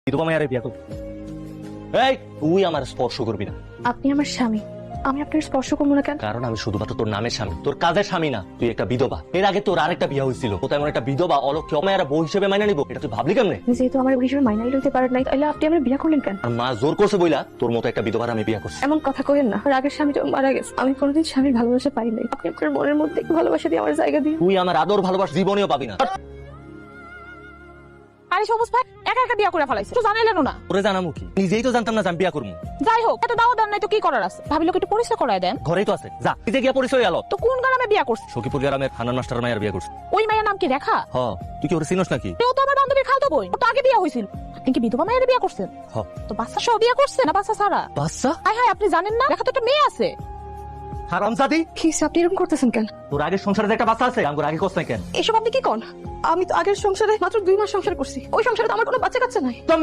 বিধবা মায়ের বিয়া করবি। এই তুই আমার স্পর্শ করবি না। আপনি আমার স্বামী, আমি আপনার স্পর্শ করবো না কেন? কারণ আমি শুধুমাত্র তোর নামের স্বামী, তোর কাজের স্বামী না। তুই একটা বিধবা। এর আগে তোর আরেকটা বিয়ে হয়েছিল, তো তেমন একটা বিধবা অলক্ষ্য মায়ের বউ হিসেবে মাইনা নিব, এটা তুই ভাবলি কেমনে? যেহেতু আমার হিসেবে মাইনাই লইতে পারেন নাই, তাহলে আপনি আমার বিয়ে করলেন কেন? আর মা জোর করছে বইলা তোর মতো একটা বিধবার আমি বিয়ে করছি। এমন কথা কইেন না, আর আগের স্বামীটা মারা গেছে, আমি কোনোদিন স্বামীর ভালোবাসা পাই নাই। আপনি আপনার মনের মধ্যে একটু ভালোবাসা দিয়ে আমার জায়গা দিন। তুই আমার আদর ভালোবাস জীবনেও পাবি না। আরে সবুজ ভাই একা একা বিয়া করে ফেলাইছে, তো জানাইলেন না? তোরে জানামু কি? নিজেই তো জানতাম না যে আমি বিয়া করবো। যাই হোক, এত দাও দেন নাই তো কি করার আছে? ভাবিলোকে একটু পরিচয় করায় দেন। ঘরেই তো আছে, যা নিজে গিয়া পরিচয় আলো। তো কোন গ্রামে বিয়া করছে? সখীপুর গ্রামের হানান মাস্টার মায়ের বিয়ে করছি। ওই মায়ের নাম কি রেখা? হ, তুই কি ওরে চিনোস নাকি? ও তো আমার বান্ধবীর খালতো বোন, ও তো আগে বিয়া হয়েছিল। আপনি কি বিধবা মায়ের বিয়া করছেন? হ। তো বাচ্চা সহ বিয়া করছেন না বাচ্চা ছাড়া? বাচ্চা? হাই হাই, আপনি জানেন না রেখা তো একটা মেয়ে আছে। হারামজাদি, কি আপনি এরকম করতেছেন কেন? তোর আগের সংসারে যে একটা বাচ্চা আছে, আমার আগে করছ না কেন? এসব আপনি কি কন? আমি তো আগের সংসারে মাত্র 2 মাস সংসার করছি, ওই সংসারে তো আমার কোনো বাচ্চা কাচ্চা নাই। তো আমি